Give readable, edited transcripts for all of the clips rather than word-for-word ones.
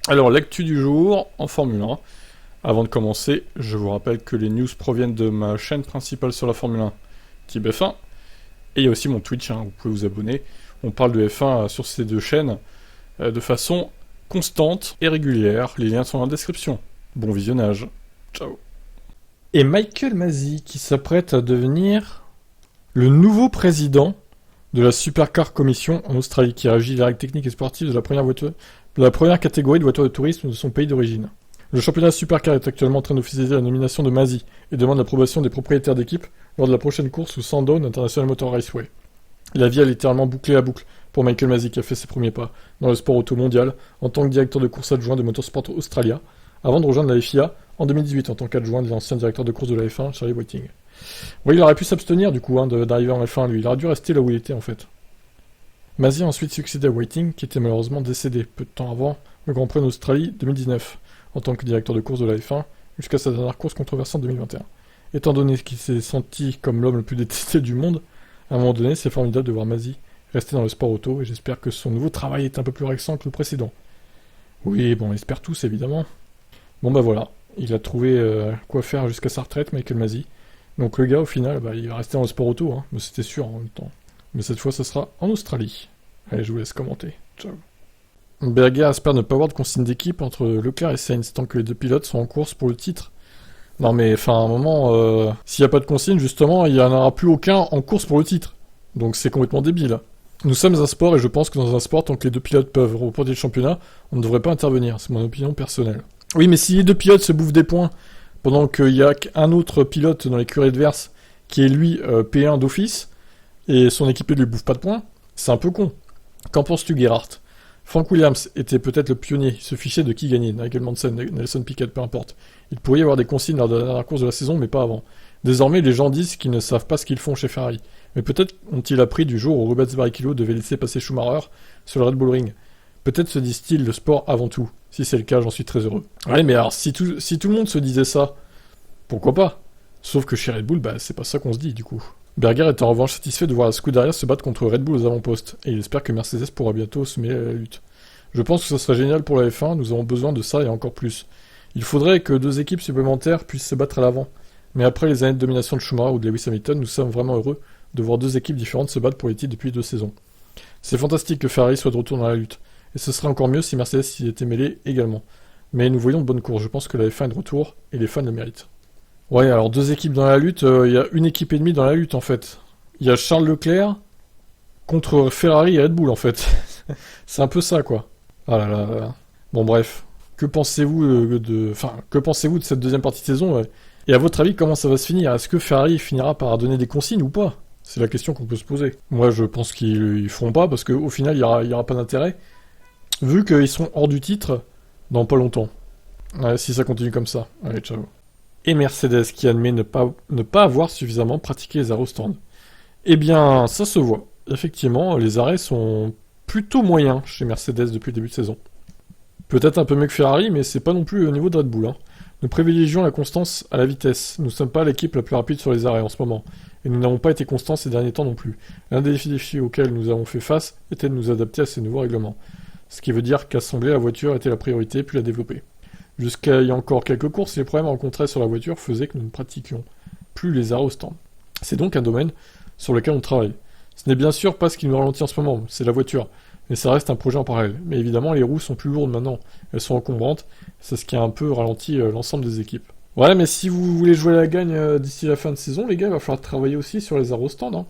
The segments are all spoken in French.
Alors, l'actu du jour en Formule 1. Avant de commencer, je vous rappelle que les news proviennent de ma chaîne principale sur la Formule 1, Type F1. Et il y a aussi mon Twitch, vous pouvez vous abonner. On parle de F1 sur ces deux chaînes de façon constante et régulière. Les liens sont dans la description. Bon visionnage. Ciao. Et Michael Masi qui s'apprête à devenir le nouveau président de la Supercar Commission en Australie, qui régit les règles techniques et sportives de la première catégorie de voitures de tourisme de son pays d'origine. Le championnat Supercar est actuellement en train d'officialiser la nomination de Masi et demande l'approbation des propriétaires d'équipe lors de la prochaine course au Sandown International Motor Raceway. La vie a littéralement bouclé la boucle pour Michael Masi qui a fait ses premiers pas dans le sport auto mondial en tant que directeur de course adjoint de Motorsport Australia, avant de rejoindre la FIA en 2018 en tant qu'adjoint de l'ancien directeur de course de la F1, Charlie Whiting. Oui, il aurait pu s'abstenir du coup d'arriver en F1 lui, il aurait dû rester là où il était en fait. Masi a ensuite succédé à Whiting qui était malheureusement décédé peu de temps avant le Grand Prix d'Australie 2019 en tant que directeur de course de la F1 jusqu'à sa dernière course controversée en 2021. Étant donné qu'il s'est senti comme l'homme le plus détesté du monde, à un moment donné c'est formidable de voir Masi rester dans le sport auto et j'espère que son nouveau travail est un peu plus récent que le précédent. Oui, bon, on espère tous évidemment. Bon bah voilà, il a trouvé quoi faire jusqu'à sa retraite, Michael Masi. Donc le gars, au final, il va rester dans le sport auto, mais c'était sûr en même temps. Mais cette fois, ça sera en Australie. Allez, je vous laisse commenter. Ciao. Berger espère ne pas avoir de consigne d'équipe entre Leclerc et Sainz tant que les deux pilotes sont en course pour le titre. Non mais, enfin, à un moment, s'il n'y a pas de consigne, justement, il n'y en aura plus aucun en course pour le titre. Donc c'est complètement débile. Nous sommes un sport et je pense que dans un sport, tant que les deux pilotes peuvent remporter le championnat, on ne devrait pas intervenir. C'est mon opinion personnelle. Oui, mais si les deux pilotes se bouffent des points pendant qu'il y a qu'un autre pilote dans l'écurie adverse qui est lui P1 d'office, et son équipier ne lui bouffe pas de points, c'est un peu con. Qu'en penses-tu, Gerhardt? Frank Williams était peut-être le pionnier, il se fichait de qui gagnait, Nigel Mansell, Nelson Piquet, peu importe. Il pourrait y avoir des consignes lors de la dernière course de la saison, mais pas avant. Désormais, les gens disent qu'ils ne savent pas ce qu'ils font chez Ferrari. Mais peut-être ont-ils appris du jour où Rubens Barrichello devait laisser passer Schumacher sur le Red Bull Ring. Peut-être se disent-ils le sport avant tout. Si c'est le cas, j'en suis très heureux. Ouais, mais alors, si tout le monde se disait ça, pourquoi pas? Sauf que chez Red Bull, c'est pas ça qu'on se dit, du coup. Berger est en revanche satisfait de voir la Scuderia se battre contre Red Bull aux avant-postes, et il espère que Mercedes pourra bientôt se mêler à la lutte. Je pense que ça serait génial pour la F1, nous avons besoin de ça et encore plus. Il faudrait que deux équipes supplémentaires puissent se battre à l'avant. Mais après les années de domination de Schumacher ou de Lewis Hamilton, nous sommes vraiment heureux de voir deux équipes différentes se battre pour les titres depuis 2 saisons. C'est fantastique que Ferrari soit de retour dans la lutte. Et ce serait encore mieux si Mercedes y était mêlé également. Mais nous voyons de bonnes courses, je pense que la F1 est de retour, et les fans le méritent. Ouais, alors 2 équipes dans la lutte, il y a une équipe et demie dans la lutte en fait. Il y a Charles Leclerc contre Ferrari et Red Bull en fait. C'est un peu ça quoi. Ah là là là. Bon bref, que pensez-vous de cette deuxième partie de saison Et à votre avis, comment ça va se finir? Est-ce que Ferrari finira par donner des consignes ou pas? C'est la question qu'on peut se poser. Moi je pense qu'ils feront pas, parce qu'au final il y aura pas d'intérêt. Vu qu'ils seront hors du titre dans pas longtemps. Ouais, si ça continue comme ça. Allez, ciao. Et Mercedes qui admet ne pas avoir suffisamment pratiqué les arrêts au stand. Eh bien, ça se voit. Effectivement, les arrêts sont plutôt moyens chez Mercedes depuis le début de saison. Peut-être un peu mieux que Ferrari, mais c'est pas non plus au niveau de Red Bull. Nous privilégions la constance à la vitesse. Nous ne sommes pas l'équipe la plus rapide sur les arrêts en ce moment. Et nous n'avons pas été constants ces derniers temps non plus. L'un des défis auxquels nous avons fait face était de nous adapter à ces nouveaux règlements. Ce qui veut dire qu'assembler la voiture était la priorité, puis la développer. Jusqu'à il y a encore quelques courses, les problèmes rencontrés sur la voiture faisaient que nous ne pratiquions plus les arrêts au stand. C'est donc un domaine sur lequel on travaille. Ce n'est bien sûr pas ce qui nous ralentit en ce moment, c'est la voiture. Mais ça reste un projet en parallèle. Mais évidemment, les roues sont plus lourdes maintenant. Elles sont encombrantes. C'est ce qui a un peu ralenti l'ensemble des équipes. Ouais, mais si vous voulez jouer la gagne d'ici la fin de saison, les gars, il va falloir travailler aussi sur les arrêts au stand.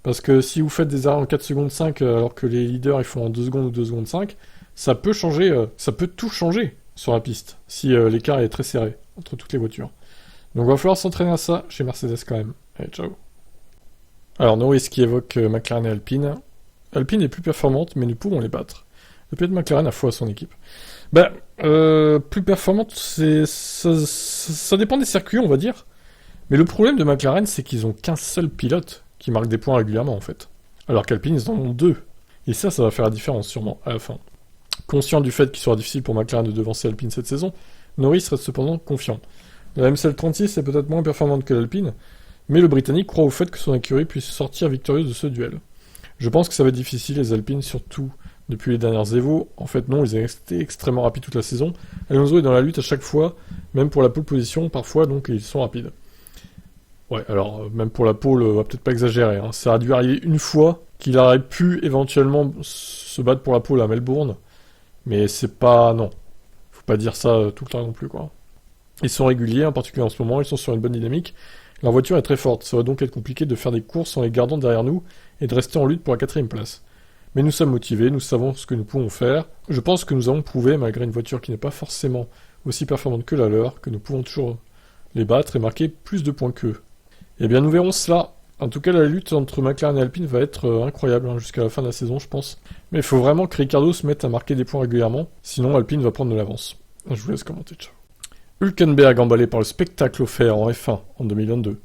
Parce que si vous faites des arrêts en 4 secondes 5 alors que les leaders ils font en 2 secondes ou 2 secondes 5, ça peut changer, ça peut tout changer sur la piste, si l'écart est très serré entre toutes les voitures. Donc il va falloir s'entraîner à ça chez Mercedes quand même. Allez, ciao. Alors Norris qui évoque McLaren et Alpine. Alpine est plus performante, mais nous pourrons les battre. Le pilote McLaren a foi à son équipe. Plus performante, ça dépend des circuits, on va dire. Mais le problème de McLaren, c'est qu'ils ont qu'un seul pilote qui marque des points régulièrement, en fait. Alors qu'Alpine, ils en ont 2. Et ça va faire la différence, sûrement, à la fin. Conscient du fait qu'il sera difficile pour McLaren de devancer Alpine cette saison, Norris reste cependant confiant. La MCL36 est peut-être moins performante que l'Alpine, mais le Britannique croit au fait que son écurie puisse sortir victorieuse de ce duel. Je pense que ça va être difficile, les Alpines, surtout depuis les dernières Evo. En fait, non, ils ont été extrêmement rapides toute la saison. Alonso est dans la lutte à chaque fois, même pour la pole position, parfois, donc ils sont rapides. Ouais, alors, même pour la pole, on va peut-être pas exagérer. Hein. Ça a dû arriver une fois qu'il aurait pu éventuellement se battre pour la pole à Melbourne. Mais c'est pas... Non. Faut pas dire ça tout le temps non plus, quoi. Ils sont réguliers, en particulier en ce moment, ils sont sur une bonne dynamique. Leur voiture est très forte, ça va donc être compliqué de faire des courses en les gardant derrière nous et de rester en lutte pour la 4ème place. Mais nous sommes motivés, nous savons ce que nous pouvons faire. Je pense que nous avons prouvé, malgré une voiture qui n'est pas forcément aussi performante que la leur, que nous pouvons toujours les battre et marquer plus de points qu'eux. Eh bien, nous verrons cela. En tout cas, la lutte entre McLaren et Alpine va être incroyable jusqu'à la fin de la saison, je pense. Mais il faut vraiment que Ricciardo se mette à marquer des points régulièrement, sinon Alpine va prendre de l'avance. Je vous laisse commenter, ciao. Hülkenberg emballé par le spectacle offert en F1 en 2022.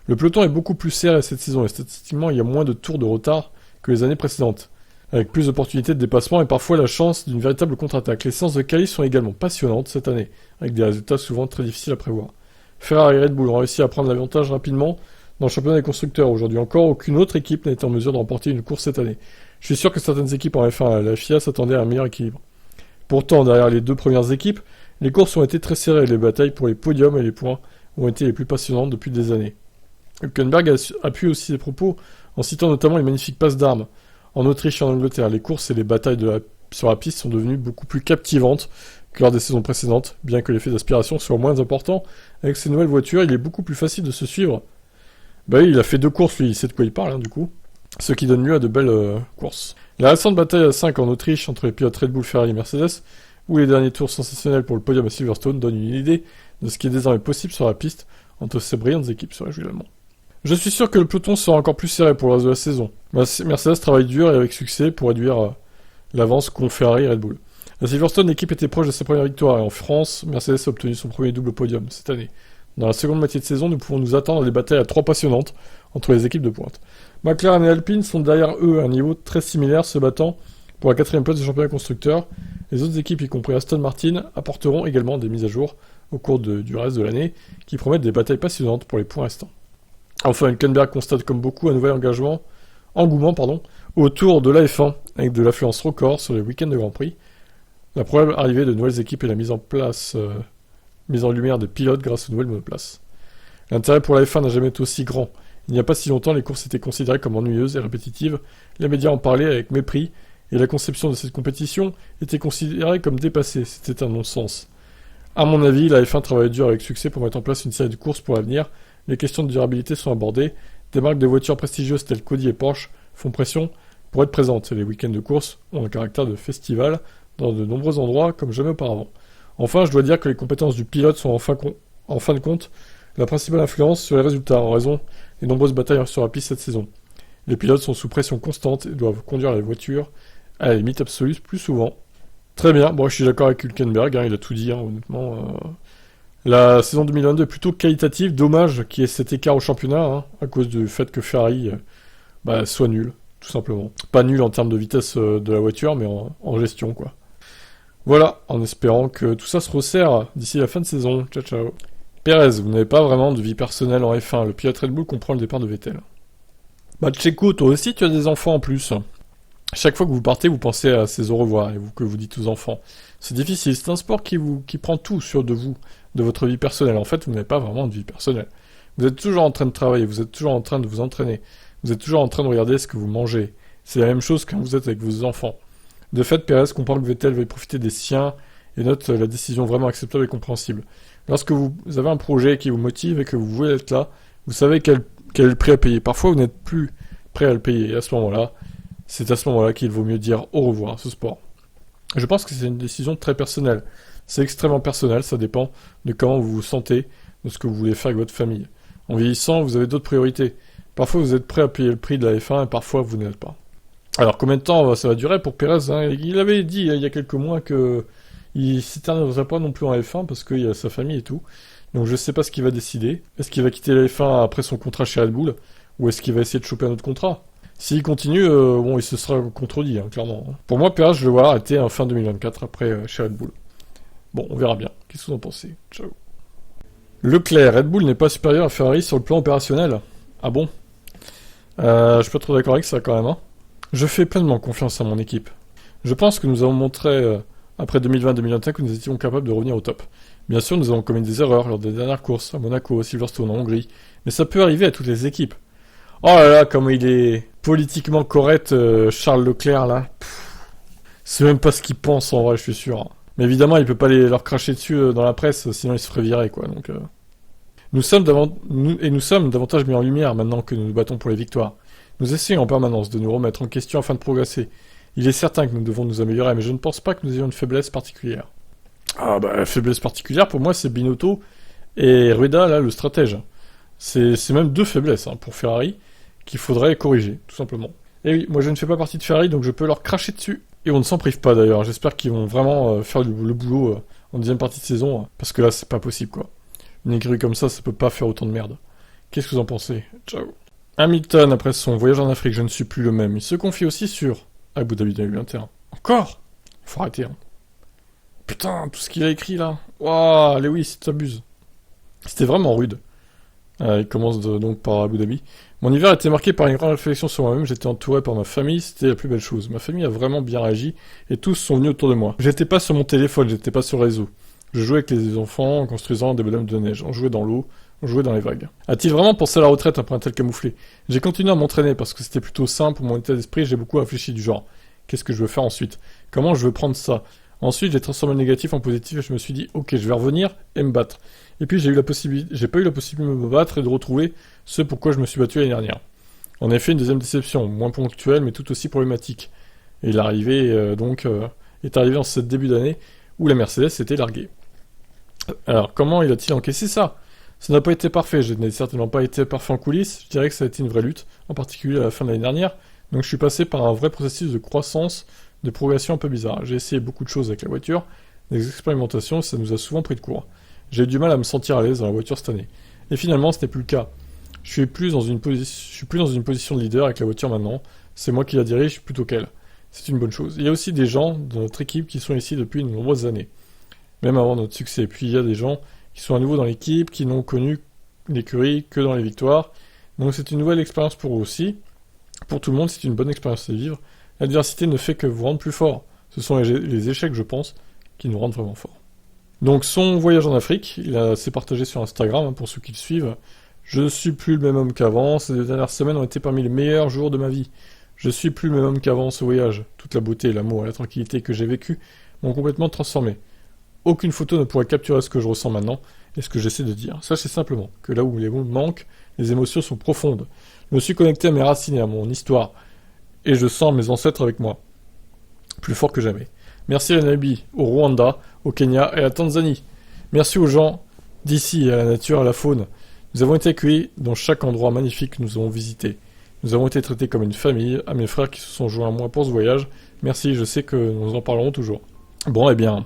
Le peloton est beaucoup plus serré cette saison et statistiquement il y a moins de tours de retard que les années précédentes, avec plus d'opportunités de dépassement et parfois la chance d'une véritable contre-attaque. Les séances de qualif sont également passionnantes cette année, avec des résultats souvent très difficiles à prévoir. Ferrari et Red Bull ont réussi à prendre l'avantage rapidement dans le championnat des constructeurs. Aujourd'hui encore, aucune autre équipe n'a été en mesure de remporter une course cette année. Je suis sûr que certaines équipes en F1 la FIA s'attendaient à un meilleur équilibre. Pourtant, derrière les deux premières équipes, les courses ont été très serrées et les batailles pour les podiums et les points ont été les plus passionnantes depuis des années. Hülkenberg appuie aussi ses propos en citant notamment les magnifiques passes d'armes. En Autriche et en Angleterre, les courses et les batailles sur la piste sont devenues beaucoup plus captivantes que lors des saisons précédentes, bien que l'effet d'aspiration soit moins important. Avec ces nouvelles voitures, il est beaucoup plus facile de se suivre. Bah oui, il a fait 2 courses, lui, il sait de quoi il parle, du coup. Ce qui donne lieu à de belles courses. La récente bataille à 5 en Autriche entre les pilotes Red Bull, Ferrari et Mercedes, où les derniers tours sensationnels pour le podium à Silverstone donnent une idée de ce qui est désormais possible sur la piste entre ces brillantes équipes sur régulièrement. Je suis sûr que le peloton sera encore plus serré pour le reste de la saison. Mercedes travaille dur et avec succès pour réduire l'avance qu'ont Ferrari et Red Bull. À Silverstone, l'équipe était proche de sa première victoire et en France, Mercedes a obtenu son premier double podium cette année. Dans la seconde moitié de saison, nous pouvons nous attendre à des batailles à 3 passionnantes entre les équipes de pointe. McLaren et Alpine sont derrière eux à un niveau très similaire, se battant pour la 4ème place du championnat constructeur. Les autres équipes, y compris Aston Martin, apporteront également des mises à jour au cours du reste de l'année, qui promettent des batailles passionnantes pour les points restants. Enfin, Hülkenberg constate comme beaucoup un nouvel engouement autour de la F1, avec de l'affluence record sur les week-ends de Grand Prix, la probable arrivée de nouvelles équipes et la mise en lumière des pilotes grâce aux nouvelles monoplaces. L'intérêt pour la F1 n'a jamais été aussi grand. Il n'y a pas si longtemps, les courses étaient considérées comme ennuyeuses et répétitives, les médias en parlaient avec mépris, et la conception de cette compétition était considérée comme dépassée. C'était un non-sens. À mon avis, la F1 travaille dur avec succès pour mettre en place une série de courses pour l'avenir. Les questions de durabilité sont abordées. Des marques de voitures prestigieuses telles qu'Audi et Porsche font pression pour être présentes. Et les week-ends de course ont un caractère de festival dans de nombreux endroits comme jamais auparavant. Enfin, je dois dire que les compétences du pilote sont en fin de compte la principale influence sur les résultats en raison des nombreuses batailles sur la piste cette saison. Les pilotes sont sous pression constante et doivent conduire les voitures à la limite absolue plus souvent. Très bien, bon, je suis d'accord avec Hülkenberg, il a tout dit, honnêtement. La saison 2022 est plutôt qualitative, dommage qu'il y ait cet écart au championnat, à cause du fait que Ferrari soit nul, tout simplement. Pas nul en termes de vitesse de la voiture, mais en gestion, quoi. Voilà, en espérant que tout ça se resserre d'ici la fin de saison. Ciao, ciao. Pérez, vous n'avez pas vraiment de vie personnelle en F1, le pilote Red Bull comprend le départ de Vettel. Checo, toi aussi tu as des enfants en plus. Chaque fois que vous partez, vous pensez à ces au revoir et que vous dites aux enfants. C'est difficile, c'est un sport qui prend tout de vous, de votre vie personnelle. En fait, vous n'avez pas vraiment de vie personnelle. Vous êtes toujours en train de travailler, vous êtes toujours en train de vous entraîner, vous êtes toujours en train de regarder ce que vous mangez. C'est la même chose quand vous êtes avec vos enfants. De fait, Pérez comprend que Vettel veuille profiter des siens et note la décision vraiment acceptable et compréhensible. Lorsque vous avez un projet qui vous motive et que vous voulez être là, vous savez quel est le prix à payer. Parfois, vous n'êtes plus prêt à le payer. Et à ce moment-là, c'est à ce moment-là qu'il vaut mieux dire au revoir à ce sport. Je pense que c'est une décision très personnelle. C'est extrêmement personnel, ça dépend de comment vous vous sentez, de ce que vous voulez faire avec votre famille. En vieillissant, vous avez d'autres priorités. Parfois, vous êtes prêt à payer le prix de la F1 et parfois, vous n'êtes pas. Alors, combien de temps ça va durer pour Pérez, Il avait dit il y a quelques mois que il s'éterniserait pas non plus en F1 parce qu'il y a sa famille et tout. Donc, je sais pas ce qu'il va décider. Est-ce qu'il va quitter la F1 après son contrat chez Red Bull ou est-ce qu'il va essayer de choper un autre contrat? S'il continue, il se sera contredit, clairement. Pour moi, Pérez, je le vois arrêter en fin 2024 après chez Red Bull. Bon, on verra bien. Qu'est-ce que vous en pensez? Ciao. Leclerc, Red Bull n'est pas supérieur à Ferrari sur le plan opérationnel. Ah bon? Je suis pas trop d'accord avec ça quand même. Je fais pleinement confiance à mon équipe. Je pense que nous avons montré, après 2020-2021, que nous étions capables de revenir au top. Bien sûr, nous avons commis des erreurs lors des dernières courses, à Monaco, à Silverstone, en Hongrie, mais ça peut arriver à toutes les équipes. Oh là là, comme il est politiquement correct, Charles Leclerc, là. C'est même pas ce qu'il pense, en vrai, je suis sûr. Mais évidemment, il peut pas leur cracher dessus dans la presse, sinon il se ferait virer, quoi, donc... Nous sommes davantage mis en lumière maintenant que nous nous battons pour les victoires. Nous essayons en permanence de nous remettre en question afin de progresser. Il est certain que nous devons nous améliorer, mais je ne pense pas que nous ayons une faiblesse particulière. Ah bah, la faiblesse particulière, pour moi, c'est Binotto et Rueda, là, le stratège. C'est même deux faiblesses pour Ferrari qu'il faudrait corriger, tout simplement. Et oui, moi je ne fais pas partie de Ferrari, donc je peux leur cracher dessus. Et on ne s'en prive pas d'ailleurs, j'espère qu'ils vont vraiment faire le boulot en deuxième partie de saison, parce que là, c'est pas possible, quoi. Une écurie comme ça peut pas faire autant de merde. Qu'est-ce que vous en pensez? Ciao. Hamilton, après son voyage en Afrique, je ne suis plus le même. Il se confie aussi sur Abu Dhabi 2021. Encore? Faut arrêter, Putain, tout ce qu'il a écrit là. Waouh, Lewis, t'abuses. C'était vraiment rude. Il commence donc par Abu Dhabi. Mon hiver était marqué par une grande réflexion sur moi-même. J'étais entouré par ma famille, c'était la plus belle chose. Ma famille a vraiment bien réagi et tous sont venus autour de moi. J'étais pas sur mon téléphone, j'étais pas sur le réseau. Je jouais avec les enfants en construisant des bonhommes de neige. On jouait dans l'eau, on jouait dans les vagues. A-t-il vraiment pensé à la retraite après un tel camouflé? J'ai continué à m'entraîner parce que c'était plutôt simple pour mon état d'esprit. J'ai beaucoup réfléchi du genre. Qu'est-ce que je veux faire ensuite? Comment je veux prendre ça? Ensuite, j'ai transformé le négatif en positif et je me suis dit, ok, je vais revenir et me battre. Et puis j'ai pas eu la possibilité de me battre et de retrouver ce pourquoi je me suis battu l'année dernière. En effet, une deuxième déception, moins ponctuelle mais tout aussi problématique. Et l'arrivée est arrivée en ce début d'année où la Mercedes s'était larguée. Alors, comment il a-t-il encaissé ça? Ça n'a pas été parfait, je n'ai certainement pas été parfait en coulisses, je dirais que ça a été une vraie lutte, en particulier à la fin de l'année dernière, donc je suis passé par un vrai processus de croissance, de progression un peu bizarre. J'ai essayé beaucoup de choses avec la voiture, des expérimentations, ça nous a souvent pris de court. J'ai eu du mal à me sentir à l'aise dans la voiture cette année. Et finalement, ce n'est plus le cas. Je suis plus dans une position de leader avec la voiture maintenant, c'est moi qui la dirige plutôt qu'elle. C'est une bonne chose. Il y a aussi des gens dans notre équipe qui sont ici depuis de nombreuses années, même avant notre succès. Puis il y a des gens qui sont à nouveau dans l'équipe, qui n'ont connu l'écurie que dans les victoires. Donc c'est une nouvelle expérience pour eux aussi. Pour tout le monde, c'est une bonne expérience à vivre. L'adversité ne fait que vous rendre plus fort. Ce sont les échecs, je pense, qui nous rendent vraiment forts. Donc son voyage en Afrique, s'est partagé sur Instagram, pour ceux qui le suivent. Je ne suis plus le même homme qu'avant. Ces 2 dernières semaines ont été parmi les meilleurs jours de ma vie. Je suis plus le même homme qu'avant ce voyage. Toute la beauté, l'amour et la tranquillité que j'ai vécu m'ont complètement transformé. Aucune photo ne pourrait capturer ce que je ressens maintenant et ce que j'essaie de dire. Sachez simplement que là où les mots manquent, les émotions sont profondes. Je me suis connecté à mes racines et à mon histoire, et je sens mes ancêtres avec moi, plus fort que jamais. Merci à la Namibie, au Rwanda, au Kenya et à la Tanzanie. Merci aux gens d'ici, à la nature, à la faune. Nous avons été accueillis dans chaque endroit magnifique que nous avons visité. Nous avons été traités comme une famille, à mes frères qui se sont joints à moi pour ce voyage. Merci, je sais que nous en parlerons toujours. Bon, eh bien...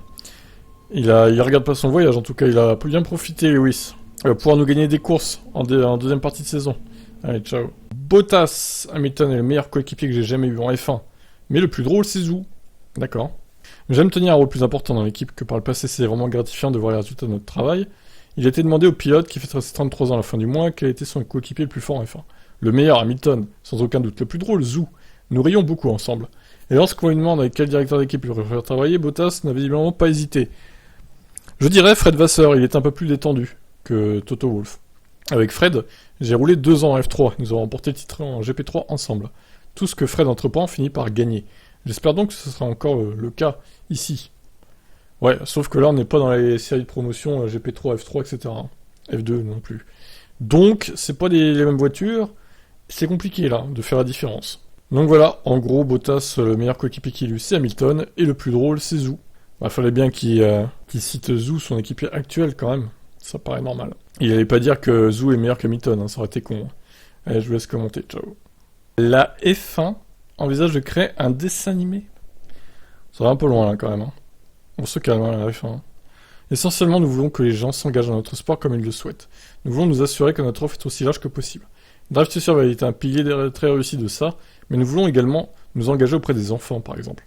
Il regarde pas son voyage, en tout cas, il a bien profité, Lewis. Il va pouvoir nous gagner des courses en deuxième partie de saison. Allez, ciao. Bottas, Hamilton est le meilleur coéquipier que j'ai jamais eu en F1. Mais le plus drôle, c'est Zhou. D'accord. J'aime tenir un rôle plus important dans l'équipe que par le passé, c'est vraiment gratifiant de voir les résultats de notre travail. Il a été demandé au pilote, qui fait 33 ans à la fin du mois, quel était son coéquipier le plus fort en F1. Le meilleur, Hamilton, sans aucun doute. Le plus drôle, Zhou. Nous rions beaucoup ensemble. Et lorsqu'on lui demande avec quel directeur d'équipe il préfère travailler, Bottas n'a visiblement pas hésité. Je dirais Fred Vasseur, il est un peu plus détendu que Toto Wolff. Avec Fred, j'ai roulé 2 ans en F3, nous avons remporté le titre en GP3 ensemble. Tout ce que Fred entreprend finit par gagner. J'espère donc que ce sera encore le cas ici. Ouais, sauf que là on n'est pas dans les séries de promotion GP3, F3, etc. F2 non plus. Donc, c'est pas les mêmes voitures, c'est compliqué là, de faire la différence. Donc voilà, en gros, Bottas, le meilleur coéquipier qu'il a eu, c'est Hamilton, et le plus drôle, c'est Zhou. Bah, fallait bien qu'il cite Zhou, son équipier actuel, quand même. Ça paraît normal. Il allait pas dire que Zhou est meilleur qu'Hamilton, ça aurait été con. Allez, je vous laisse commenter, ciao. La F1 envisage de créer un dessin animé. Ça va un peu loin, là, quand même. On se calme, la F1. Essentiellement, nous voulons que les gens s'engagent dans notre sport comme ils le souhaitent. Nous voulons nous assurer que notre offre est aussi large que possible. Drive to Survive est un pilier très réussi de ça, mais nous voulons également nous engager auprès des enfants, par exemple.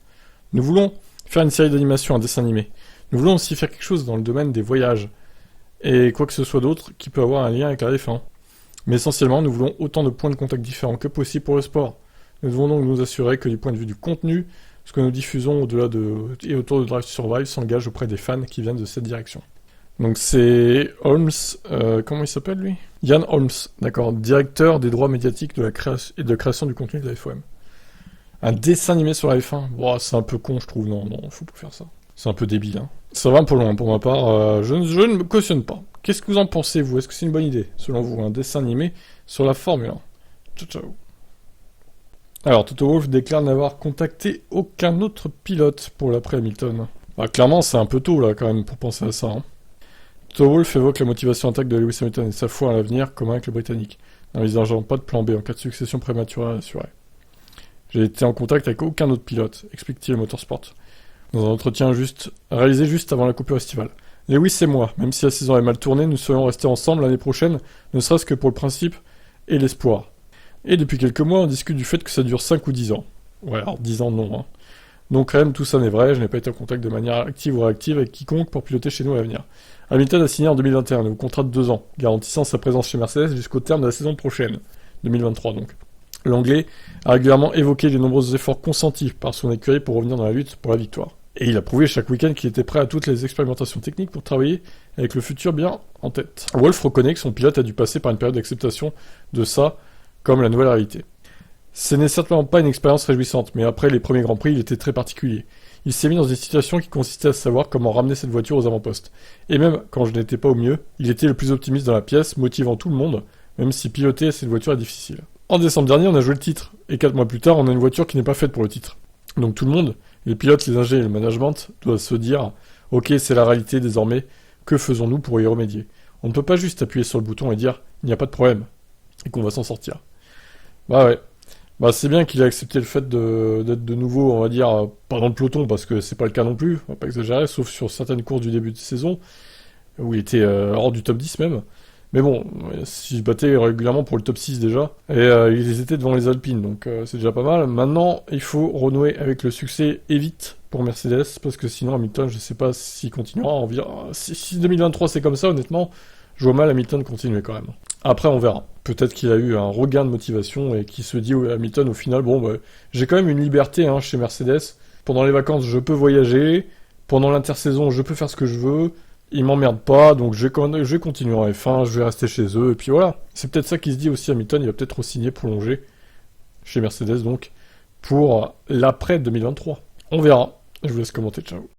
Nous voulons faire une série d'animation, un dessin animé. Nous voulons aussi faire quelque chose dans le domaine des voyages, et quoi que ce soit d'autre qui peut avoir un lien avec la F1. Mais essentiellement, nous voulons autant de points de contact différents que possible pour le sport. Nous devons donc nous assurer que du point de vue du contenu, Ce que nous diffusons au-delà et autour de Drive to Survive s'engage auprès des fans qui viennent de cette direction. Donc c'est Holmes, comment il s'appelle lui? Ian Holmes, d'accord, directeur des droits médiatiques de la création du contenu de la FOM. Un dessin animé sur la F1, wow, c'est un peu con je trouve, non, faut pas faire ça. C'est un peu débile, hein. Ça va un peu loin pour ma part, je ne me cautionne pas. Qu'est-ce que vous en pensez, vous? Est-ce que c'est une bonne idée, selon vous, un dessin animé sur la Formule 1? Ciao, ciao. Alors, Toto Wolff déclare n'avoir contacté aucun autre pilote pour l'après Hamilton. Bah, clairement, c'est un peu tôt, là, quand même, pour penser à ça, hein. Toto Wolff évoque la motivation intacte de Lewis Hamilton et sa foi à l'avenir commun avec le Britannique, n'envisageant pas de plan B en cas de succession prématurée à assurer. J'ai été en contact avec aucun autre pilote, explique-t-il au Motorsport, dans un entretien réalisé juste avant la coupure estivale. Lewis et moi, même si la saison est mal tournée, nous serions restés ensemble l'année prochaine, ne serait-ce que pour le principe et l'espoir. Et depuis quelques mois, on discute du fait que ça dure 5 ou 10 ans. Ouais, alors 10 ans non, hein. Donc quand même, tout ça n'est vrai, je n'ai pas été en contact de manière active ou réactive avec quiconque pour piloter chez nous à l'avenir. Hamilton a signé en 2021 un nouveau contrat de 2 ans, garantissant sa présence chez Mercedes jusqu'au terme de la saison prochaine, 2023 donc. L'Anglais a régulièrement évoqué les nombreux efforts consentis par son écurie pour revenir dans la lutte pour la victoire. Et il a prouvé chaque week-end qu'il était prêt à toutes les expérimentations techniques pour travailler avec le futur bien en tête. Wolff reconnaît que son pilote a dû passer par une période d'acceptation de ça comme la nouvelle réalité. Ce n'est certainement pas une expérience réjouissante, mais après les premiers Grands Prix, il était très particulier. Il s'est mis dans des situations qui consistaient à savoir comment ramener cette voiture aux avant-postes. Et même quand je n'étais pas au mieux, il était le plus optimiste dans la pièce, motivant tout le monde, même si piloter cette voiture est difficile. En décembre dernier, on a joué le titre, et 4 mois plus tard, on a une voiture qui n'est pas faite pour le titre. Donc tout le monde, les pilotes, les ingénieurs et le management, doivent se dire « Ok, c'est la réalité désormais, que faisons-nous pour y remédier ?» On ne peut pas juste appuyer sur le bouton et dire « Il n'y a pas de problème » et qu'on va s'en sortir. Bah ouais. Bah c'est bien qu'il ait accepté le fait d'être de nouveau, on va dire, pas dans le peloton, parce que c'est pas le cas non plus, on va pas exagérer, sauf sur certaines courses du début de saison, où il était hors du top 10 même. Mais bon, il se battait régulièrement pour le top 6 déjà, et ils étaient devant les Alpines, donc c'est déjà pas mal. Maintenant, il faut renouer avec le succès et vite pour Mercedes, parce que sinon Hamilton, je sais pas s'il continuera à environ... Si 2023 c'est comme ça, honnêtement, je vois mal Hamilton continuer quand même. Après, on verra. Peut-être qu'il a eu un regain de motivation et qu'il se dit Hamilton, au final, bon, bah, j'ai quand même une liberté hein, chez Mercedes. Pendant les vacances, je peux voyager. Pendant l'intersaison, je peux faire ce que je veux. Ils m'emmerdent pas, donc je vais continuer en F1, je vais rester chez eux. Et puis voilà. C'est peut-être ça qui se dit aussi Hamilton. Il va peut-être re-signer, prolonger chez Mercedes, donc, pour l'après 2023. On verra. Je vous laisse commenter. Ciao.